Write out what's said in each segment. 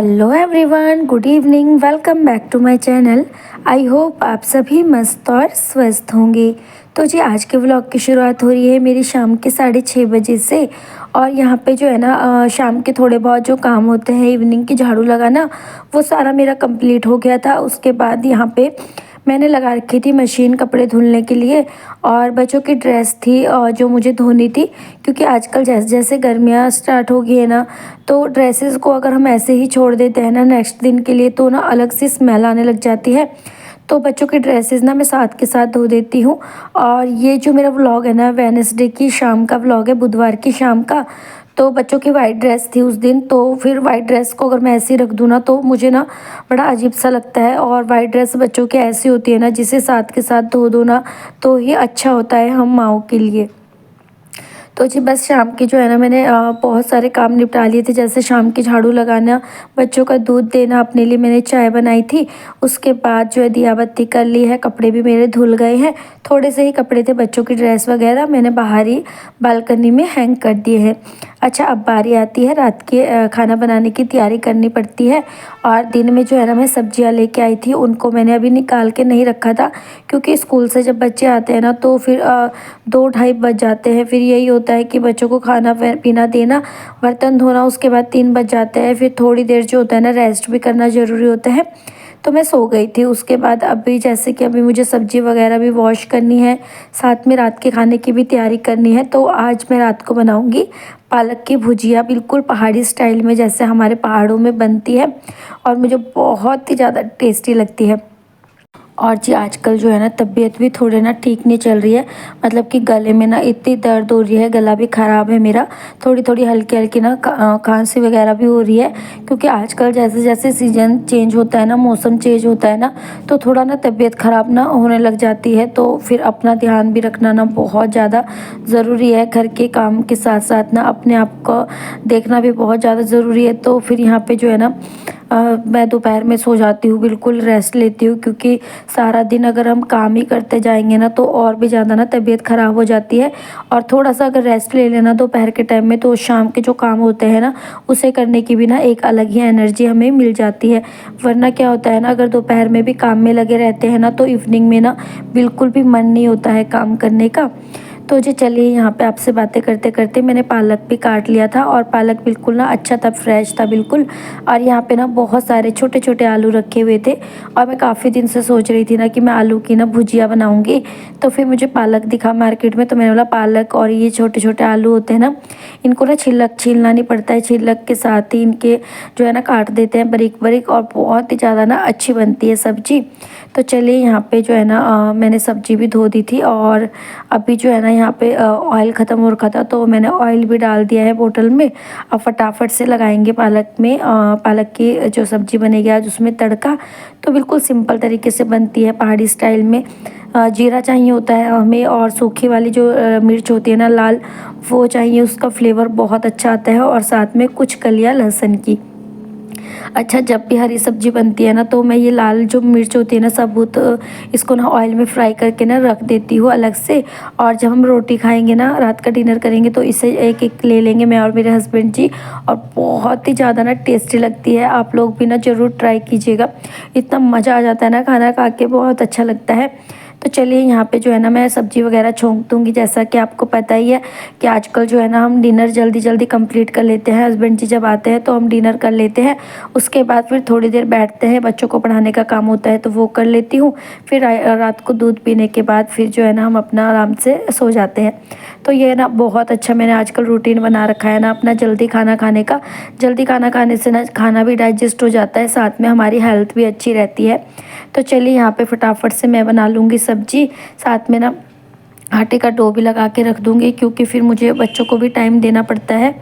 Hello everyone, good evening. Welcome back to my channel. I hope आप सभी मस्त और स्वस्थ होंगे। तो जी आज के व्लॉग की शुरुआत हो रही है मेरी शाम के 6:30 बजे से। और यहाँ पे जो है ना शाम के थोड़े बहुत जो काम होते हैं, इवनिंग की झाड़ू लगाना, वो सारा मेरा कंप्लीट हो गया था। उसके बाद यहाँ पे मैंने लगा रखी थी मशीन कपड़े धुलने के लिए। और बच्चों की ड्रेस थी जो मुझे धोनी थी, क्योंकि आजकल जैसे जैसे गर्मियाँ स्टार्ट हो गई है ना, तो ड्रेसेस को अगर हम ऐसे ही छोड़ देते हैं ना नेक्स्ट दिन के लिए, तो ना अलग सी स्मेल आने लग जाती है। तो बच्चों की ड्रेसेस ना मैं साथ के साथ धो देती हूँ। और ये जो मेरा व्लॉग है ना, वेडनेसडे की शाम का व्लॉग है, बुधवार की शाम का। तो बच्चों की वाइट ड्रेस थी उस दिन, तो फिर वाइट ड्रेस को अगर मैं ऐसे ही रख दूँ ना, तो मुझे ना बड़ा अजीब सा लगता है। और वाइट ड्रेस बच्चों की ऐसी होती है ना, जिसे साथ के साथ धो दो ना, तो ये अच्छा होता है हम माँओं के लिए। तो जी बस शाम की जो है ना मैंने बहुत सारे काम निपटा लिए थे, जैसे शाम की झाड़ू लगाना, बच्चों का दूध देना, अपने लिए मैंने चाय बनाई थी। उसके बाद जो है दिया बत्ती कर ली है, कपड़े भी मेरे धुल गए हैं। थोड़े से ही कपड़े थे, बच्चों की ड्रेस वगैरह मैंने बाहर ही बालकनी में हैंग कर दिए हैं। अच्छा, अब बारी आती है रात के खाना बनाने की तैयारी करनी पड़ती है। और दिन में जो है ना मैं सब्जियां लेके आई थी, उनको मैंने अभी निकाल के नहीं रखा था, क्योंकि स्कूल से जब बच्चे आते हैं ना, तो फिर 2-2:30 बज जाते हैं। फिर यही होता है कि बच्चों को खाना पीना देना, बर्तन धोना, उसके बाद 3 बज जाते हैं। फिर थोड़ी देर जो होता है ना रेस्ट भी करना ज़रूरी होता है। तो मैं सो गई थी। उसके बाद अभी जैसे कि अभी मुझे सब्ज़ी वगैरह भी वॉश करनी है, साथ में रात के खाने की भी तैयारी करनी है। तो आज मैं रात को बनाऊंगी पालक की भुजिया, बिल्कुल पहाड़ी स्टाइल में, जैसे हमारे पहाड़ों में बनती है, और मुझे बहुत ही ज़्यादा टेस्टी लगती है। और जी आजकल जो है ना तबीयत भी थोड़े ना ठीक नहीं चल रही है, मतलब कि गले में ना इतनी दर्द हो रही है, गला भी ख़राब है मेरा। थोड़ी थोड़ी हल्की हल्की ना खांसी वगैरह भी हो रही है, क्योंकि आजकल जैसे जैसे सीजन चेंज होता है ना, मौसम चेंज होता है ना, तो थोड़ा ना तबीयत ख़राब ना होने लग जाती है। तो फिर अपना ध्यान भी रखना ना बहुत ज़्यादा ज़रूरी है। घर के काम के साथ साथ ना अपने आप को देखना भी बहुत ज़्यादा ज़रूरी है। तो फिर यहाँ पे जो है ना मैं दोपहर में सो जाती हूँ, बिल्कुल रेस्ट लेती हूँ, क्योंकि सारा दिन अगर हम काम ही करते जाएंगे ना, तो और भी ज़्यादा ना तबीयत ख़राब हो जाती है। और थोड़ा सा अगर रेस्ट ले लेना दोपहर के टाइम में, तो शाम के जो काम होते हैं ना, उसे करने की भी ना एक अलग ही एनर्जी हमें मिल जाती है। वरना क्या होता है ना, अगर दोपहर में भी काम में लगे रहते हैं ना, तो इवनिंग में ना बिल्कुल भी मन नहीं होता है काम करने का। तो जी चलिए, यहाँ पे आपसे बातें करते करते मैंने पालक भी काट लिया था, और पालक बिल्कुल ना अच्छा था, फ्रेश था बिल्कुल। और यहाँ पे ना बहुत सारे छोटे छोटे आलू रखे हुए थे, और मैं काफ़ी दिन से सोच रही थी ना कि मैं आलू की ना भुजिया बनाऊंगी। तो फिर मुझे पालक दिखा मार्केट में, तो मैंने बोला पालक और ये छोटे छोटे आलू होते हैं ना, इनको ना छीलना नहीं पड़ता है, छिलक के साथ ही इनके जो है ना काट देते हैं बारीक बारीक, और बहुत ही ज़्यादा ना अच्छी बनती है सब्जी। तो चलिए, यहाँ पे जो है ना मैंने सब्जी भी धो दी थी, और अभी जो है ना यहाँ पे ऑयल ख़त्म हो रखा था, तो मैंने ऑयल भी डाल दिया है बोतल में। अब फटाफट से लगाएंगे पालक में, पालक की जो सब्ज़ी बनेगी आज, उसमें तड़का। तो बिल्कुल सिंपल तरीके से बनती है पहाड़ी स्टाइल में। जीरा चाहिए होता है हमें, और सूखी वाली जो मिर्च होती है ना लाल, वो चाहिए, उसका फ्लेवर बहुत अच्छा आता है। और साथ में कुछ कलियाँ लहसुन की। अच्छा, जब भी हरी सब्जी बनती है ना, तो मैं ये लाल जो मिर्च होती है ना साबुत, इसको ना ऑयल में फ्राई करके ना रख देती हूँ अलग से। और जब हम रोटी खाएंगे ना, रात का डिनर करेंगे, तो इसे एक एक ले लेंगे, मैं और मेरे हस्बैंड जी। और बहुत ही ज़्यादा ना टेस्टी लगती है। आप लोग भी ना ज़रूर ट्राई कीजिएगा, इतना मज़ा आ जाता है ना खाना खा के, बहुत अच्छा लगता है। तो चलिए, यहाँ पे जो है ना मैं सब्ज़ी वगैरह छोंक दूँगी। जैसा कि आपको पता ही है कि आजकल जो है ना हम डिनर जल्दी जल्दी कंप्लीट कर लेते हैं। हस्बैंड जी जब आते हैं तो हम डिनर कर लेते हैं, उसके बाद फिर थोड़ी देर बैठते हैं, बच्चों को पढ़ाने का काम होता है तो वो कर लेती हूँ। फिर रात को दूध पीने के बाद फिर जो है ना हम अपना आराम से सो जाते हैं। तो ये ना बहुत अच्छा मैंने आजकल रूटीन बना रखा है ना अपना, जल्दी खाना खाने का। जल्दी खाना खाने से ना खाना भी डाइजेस्ट हो जाता है, साथ में हमारी हेल्थ भी अच्छी रहती है। तो चलिए, यहाँ पे फटाफट से मैं बना लूँगी सब्जी, साथ में ना आटे का डो भी लगा के रख दूँगी, क्योंकि फिर मुझे बच्चों को भी टाइम देना पड़ता है।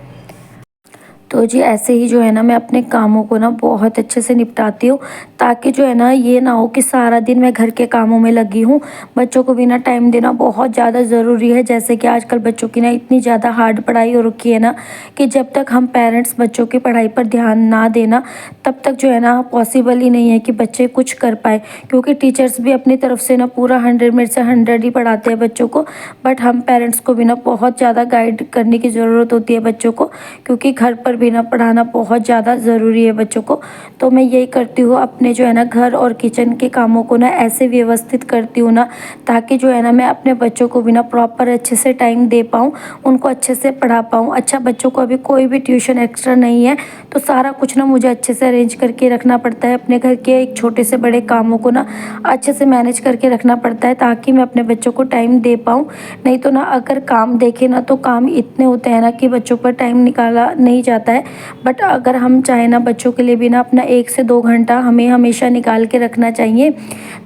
तो जी ऐसे ही जो है ना मैं अपने कामों को ना बहुत अच्छे से निपटाती हूँ, ताकि जो है ना ये ना हो कि सारा दिन मैं घर के कामों में लगी हूँ। बच्चों को भी ना टाइम देना बहुत ज़्यादा ज़रूरी है। जैसे कि आजकल बच्चों की ना इतनी ज़्यादा हार्ड पढ़ाई हो रखी है ना, कि जब तक हम पेरेंट्स बच्चों की पढ़ाई पर ध्यान ना देना, तब तक जो है ना पॉसिबल ही नहीं है कि बच्चे कुछ कर पाए। क्योंकि टीचर्स भी अपनी तरफ से ना पूरा 100 में से 100 ही पढ़ाते हैं बच्चों को, बट हम पेरेंट्स को भी ना बहुत ज़्यादा गाइड करने की ज़रूरत होती है बच्चों को, क्योंकि घर पर भी ना पढ़ाना बहुत ज़्यादा ज़रूरी है बच्चों को। तो मैं यही करती हूँ, अपने जो है ना घर और किचन के कामों को ना ऐसे व्यवस्थित करती हूँ ना, ताकि जो है ना मैं अपने बच्चों को भी ना प्रॉपर अच्छे से टाइम दे पाऊँ, उनको अच्छे से पढ़ा पाऊँ। अच्छा, बच्चों को अभी कोई भी ट्यूशन एक्स्ट्रा नहीं है, तो सारा कुछ ना मुझे अच्छे से अरेंज करके रखना पड़ता है। अपने घर के एक छोटे से बड़े कामों को ना अच्छे से मैनेज करके रखना पड़ता है, ताकि मैं अपने बच्चों को टाइम दे पाऊँ। नहीं तो ना अगर काम देखें ना, तो काम इतने होते हैं ना कि बच्चों पर टाइम निकाला नहीं जाता है। बट अगर हम चाहें ना, बच्चों के लिए भी ना अपना 1 से 2 घंटा हमें हमेशा निकाल के रखना चाहिए।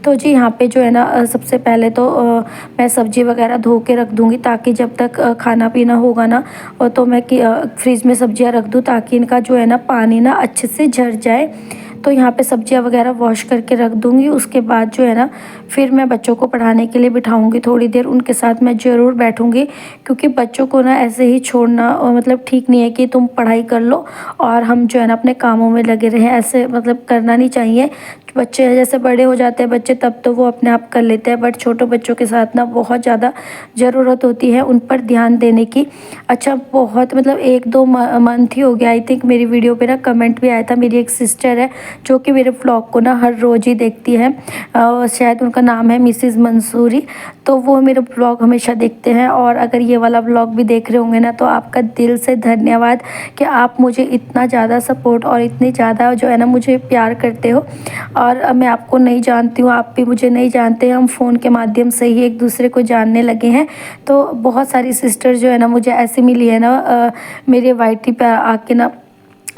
तो जी यहाँ पे जो है ना सबसे पहले तो मैं सब्ज़ी वगैरह धो के रख दूँगी, ताकि जब तक खाना पीना होगा ना तो मैं फ्रिज में सब्जियाँ रख दूँ, ताकि इनका जो है ना पानी ना अच्छे से झड़ जाए। तो यहाँ पे सब्जियाँ वगैरह वॉश करके रख दूँगी। उसके बाद जो है ना फिर मैं बच्चों को पढ़ाने के लिए बिठाऊँगी, थोड़ी देर उनके साथ मैं ज़रूर बैठूँगी, क्योंकि बच्चों को ना ऐसे ही छोड़ना मतलब ठीक नहीं है कि तुम पढ़ाई कर लो और हम जो है ना अपने कामों में लगे रहें। ऐसे मतलब करना नहीं चाहिए। बच्चे जैसे बड़े हो जाते हैं बच्चे, तब तो वो अपने आप कर लेते हैं, बट छोटे बच्चों के साथ ना बहुत ज़्यादा ज़रूरत होती है उन पर ध्यान देने की। अच्छा, बहुत मतलब 1-2 मंथ ही हो गया आई थिंक, मेरी वीडियो पे ना कमेंट भी आया था। मेरी एक सिस्टर है जो कि मेरे व्लॉग को ना हर रोज़ ही देखती है, शायद उनका नाम है मिसेस मंसूरी। तो वो मेरे व्लॉग हमेशा देखते हैं, और अगर ये वाला व्लॉग भी देख रहे होंगे ना, तो आपका दिल से धन्यवाद कि आप मुझे इतना ज़्यादा सपोर्ट और इतनी ज़्यादा जो है ना मुझे प्यार करते हो। और मैं आपको नहीं जानती हूँ, आप भी मुझे नहीं जानते, हम फ़ोन के माध्यम से ही एक दूसरे को जानने लगे हैं। तो बहुत सारी सिस्टर जो है ना मुझे ऐसे मिली है ना मेरे वाईटी पे आके ना,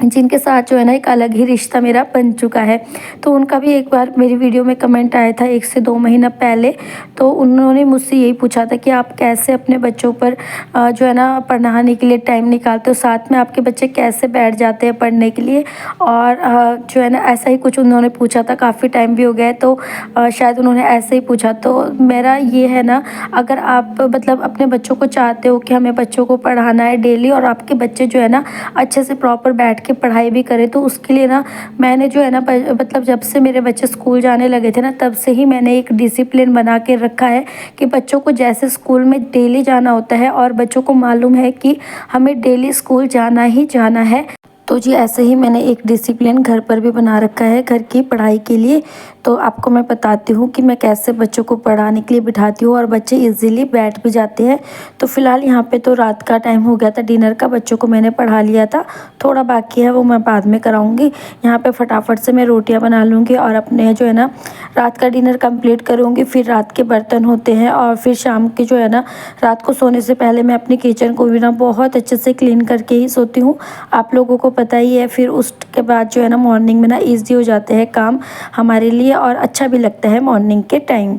जिनके साथ जो है ना एक अलग ही रिश्ता मेरा बन चुका है। तो उनका भी एक बार मेरी वीडियो में कमेंट आया था 1 से 2 महीना पहले। तो उन्होंने मुझसे यही पूछा था कि आप कैसे अपने बच्चों पर जो है ना पढ़ाने के लिए टाइम निकालते हो, साथ में आपके बच्चे कैसे बैठ जाते हैं पढ़ने के लिए। और जो है ना ऐसा ही कुछ उन्होंने पूछा था, काफ़ी टाइम भी हो गया है, तो शायद उन्होंने ऐसे ही पूछा। तो मेरा ये है ना, अगर आप मतलब अपने बच्चों को चाहते हो कि हमें बच्चों को पढ़ाना है डेली, और आपके बच्चे जो है ना अच्छे से प्रॉपर बैठ के पढ़ाई भी करें, तो उसके लिए ना मैंने जो है ना मतलब जब से मेरे बच्चे स्कूल जाने लगे थे ना, तब से ही मैंने एक डिसिप्लिन बना के रखा है कि बच्चों को जैसे स्कूल में डेली जाना होता है, और बच्चों को मालूम है कि हमें डेली स्कूल जाना ही जाना है। तो जी ऐसे ही मैंने एक डिसिप्लिन घर पर भी बना रखा है घर की पढ़ाई के लिए। तो आपको मैं बताती हूँ कि मैं कैसे बच्चों को पढ़ाने के लिए बिठाती हूँ, और बच्चे इजीली बैठ भी जाते हैं। तो फ़िलहाल यहाँ पे तो रात का टाइम हो गया था डिनर का, बच्चों को मैंने पढ़ा लिया था, थोड़ा बाकी है वो मैं बाद में कराऊँगी। यहाँ पे फटाफट से मैं रोटियाँ बना लूँगी और अपने जो है ना रात का डिनर कंप्लीट करूँगी। फिर रात के बर्तन होते हैं, और फिर शाम के जो है ना रात को सोने से पहले मैं अपनी किचन को भी ना बहुत अच्छे से क्लीन करके ही सोती हूँ, आप लोगों को पता ही है। फिर उसके बाद जो है ना मॉर्निंग में ना ईज़ी हो जाते हैं काम हमारे लिए, और अच्छा भी लगता है मॉर्निंग के टाइम।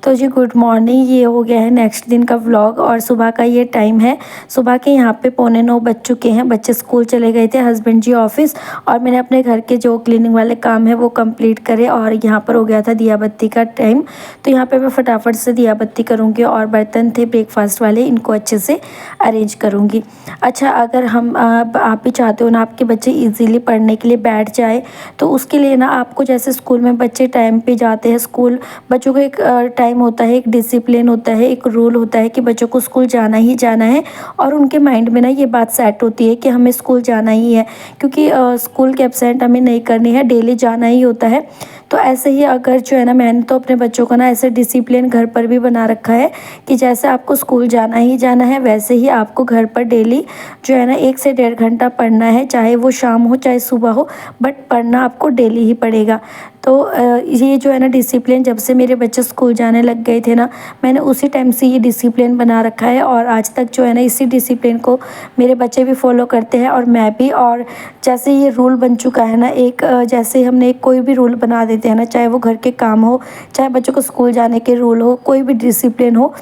तो जी गुड मॉर्निंग, ये हो गया है नेक्स्ट दिन का व्लॉग, और सुबह का ये टाइम है। सुबह के यहाँ पे 8:45 बज चुके हैं, बच्चे स्कूल चले गए थे, हस्बैंड जी ऑफिस, और मैंने अपने घर के जो क्लीनिंग वाले काम है वो कंप्लीट करे, और यहाँ पर हो गया था दिया बत्ती का टाइम। तो यहाँ पे मैं फटाफट से दिया बत्ती करूँगी, और बर्तन थे ब्रेकफास्ट वाले, इनको अच्छे से अरेंज करूँगी। अच्छा, अगर हम आप भी चाहते हो ना आपके बच्चे ईज़िली पढ़ने के लिए बैठ जाए, तो उसके लिए ना आपको जैसे स्कूल में बच्चे टाइम पे जाते हैं स्कूल, बच्चों को एक टाइम होता है, एक डिसिप्लिन होता है, एक रूल होता है कि बच्चों को स्कूल जाना ही जाना है, और उनके माइंड में ना ये बात सेट होती है कि हमें स्कूल जाना ही है, क्योंकि स्कूल के एब्सेंट हमें नहीं करनी है, डेली जाना ही होता है। तो ऐसे ही अगर जो है ना मैंने तो अपने बच्चों का ना ऐसे डिसिप्लिन घर पर भी बना रखा है कि जैसे आपको स्कूल जाना ही जाना है, वैसे ही आपको घर पर डेली जो है ना 1 से 1.5 घंटा पढ़ना है, चाहे वो शाम हो चाहे सुबह हो, बट पढ़ना आपको डेली ही पड़ेगा। तो ये जो है ना डिसिप्लिन जब से मेरे बच्चे स्कूल जाने लग गए थे ना, मैंने उसी टाइम से ये डिसिप्लिन बना रखा है, और आज तक जो है ना इसी डिसिप्लिन को मेरे बच्चे भी फॉलो करते हैं, और मैं भी। और जैसे ये रूल बन चुका है ना एक, जैसे हमने एक कोई भी रूल बना देते हैं ना, चाहे वो घर के काम हो, चाहे बच्चों को स्कूल जाने के रूल हो, कोई भी डिसिप्लिन हो,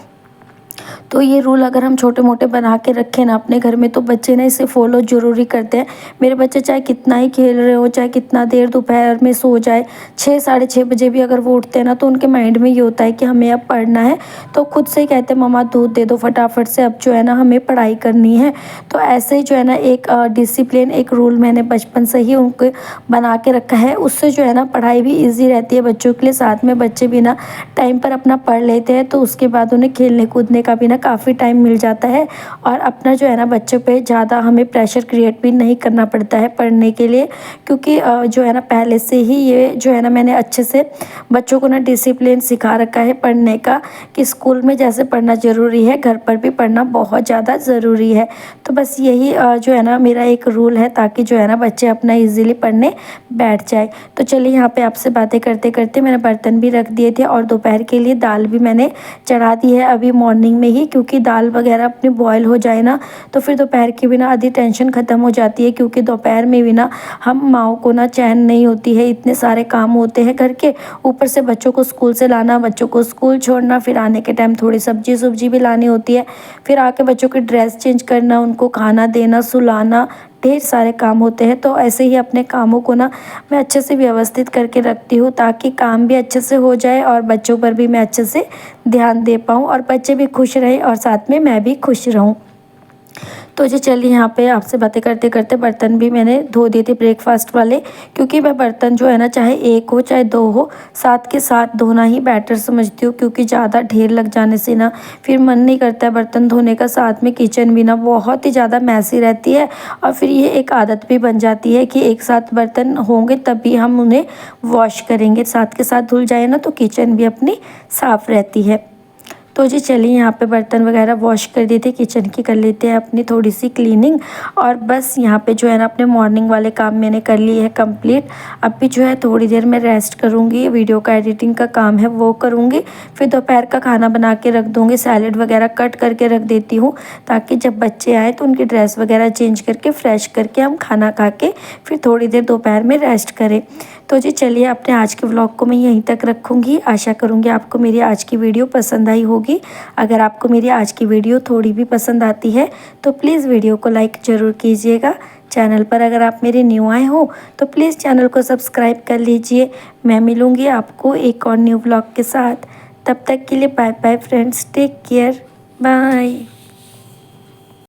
तो ये रूल अगर हम छोटे मोटे बना के रखें ना अपने घर में, तो बच्चे ना इसे फॉलो ज़रूरी करते हैं। मेरे बच्चे चाहे कितना ही खेल रहे हो, चाहे कितना देर दोपहर में सो जाए, 6 साढ़े 6 बजे भी अगर वो उठते हैं ना, तो उनके माइंड में ये होता है कि हमें अब पढ़ना है। तो खुद से ही कहते हैं मम्मा दूध दे दो फटाफट से, अब जो है ना हमें पढ़ाई करनी है। तो ऐसे ही जो है ना एक डिसिप्लिन, एक रूल मैंने बचपन से ही उनको बना के रखा है। उससे जो है ना पढ़ाई भी ईजी रहती है बच्चों के लिए, साथ में बच्चे भी ना टाइम पर अपना पढ़ लेते हैं, तो उसके बाद उन्हें खेलने कूदने का भी ना काफ़ी टाइम मिल जाता है और अपना जो है ना बच्चों पे ज़्यादा हमें प्रेशर क्रिएट भी नहीं करना पड़ता है पढ़ने के लिए, क्योंकि जो है ना पहले से ही ये जो है ना मैंने अच्छे से बच्चों को ना डिसिप्लिन सिखा रखा है पढ़ने का, कि स्कूल में जैसे पढ़ना ज़रूरी है घर पर भी पढ़ना बहुत ज़्यादा ज़रूरी है। तो बस यही जो है ना मेरा एक रूल है, ताकि जो है ना बच्चे अपना ईज़िली पढ़ने बैठ जाए। तो चलिए यहाँ पे आपसे बातें करते करते मैंने बर्तन भी रख दिए थे और दोपहर के लिए दाल भी मैंने चढ़ा दी है अभी मॉर्निंग में ही, क्योंकि दाल वगैरह अपनी बॉयल हो जाए ना तो फिर दोपहर की भी ना आधी टेंशन ख़त्म हो जाती है, क्योंकि दोपहर में भी ना हम माओ को ना चैन नहीं होती है, इतने सारे काम होते हैं घर के, ऊपर से बच्चों को स्कूल से लाना, बच्चों को स्कूल छोड़ना, फिर आने के टाइम थोड़ी सब्जी भी लानी होती है, फिर आके बच्चों की ड्रेस चेंज करना, उनको खाना देना, सुलाना, ढेर सारे काम होते हैं। तो ऐसे ही अपने कामों को ना मैं अच्छे से व्यवस्थित करके रखती हूँ, ताकि काम भी अच्छे से हो जाए और बच्चों पर भी मैं अच्छे से ध्यान दे पाऊँ और बच्चे भी खुश रहें और साथ में मैं भी खुश रहूँ। तो जी चलिए यहाँ पे आपसे बातें करते करते बर्तन भी मैंने धो दिए थे ब्रेकफास्ट वाले, क्योंकि मैं बर्तन जो है ना चाहे एक हो चाहे दो हो साथ के साथ धोना ही बेटर समझती हूँ, क्योंकि ज़्यादा ढेर लग जाने से ना फिर मन नहीं करता है बर्तन धोने का। साथ में किचन भी ना बहुत ही ज़्यादा मैसी रहती है और फिर ये एक आदत भी बन जाती है कि एक साथ बर्तन होंगे तभी हम उन्हें वॉश करेंगे, साथ के साथ धुल जाए ना तो किचन भी अपनी साफ़ रहती है। तो जी चलिए यहाँ पे बर्तन वगैरह वॉश कर दिए थे, किचन की कर लेते हैं अपनी थोड़ी सी क्लीनिंग। और बस यहाँ पे जो है ना अपने मॉर्निंग वाले काम मैंने कर लिए हैं कंप्लीट। अब भी जो है थोड़ी देर में रेस्ट करूँगी, वीडियो का एडिटिंग का काम है वो करूँगी, फिर दोपहर का खाना बना के रख दूँगी, सैलेड वगैरह कट करके रख देती हूँ, ताकि जब बच्चे आए तो उनकी ड्रेस वगैरह चेंज करके फ़्रेश करके हम खाना खा के फिर थोड़ी देर दोपहर में रेस्ट करें। तो जी चलिए अपने आज के व्लॉग को मैं यहीं तक रखूँगी। आशा करूँगी आपको मेरी आज की वीडियो पसंद आई होगी। अगर आपको मेरी आज की वीडियो थोड़ी भी पसंद आती है तो प्लीज़ वीडियो को लाइक ज़रूर कीजिएगा। चैनल पर अगर आप मेरे न्यू आए हो तो प्लीज़ चैनल को सब्सक्राइब कर लीजिए। मैं मिलूँगी आपको एक और न्यू व्लॉग के साथ। तब तक के लिए bye bye friends, take care, bye.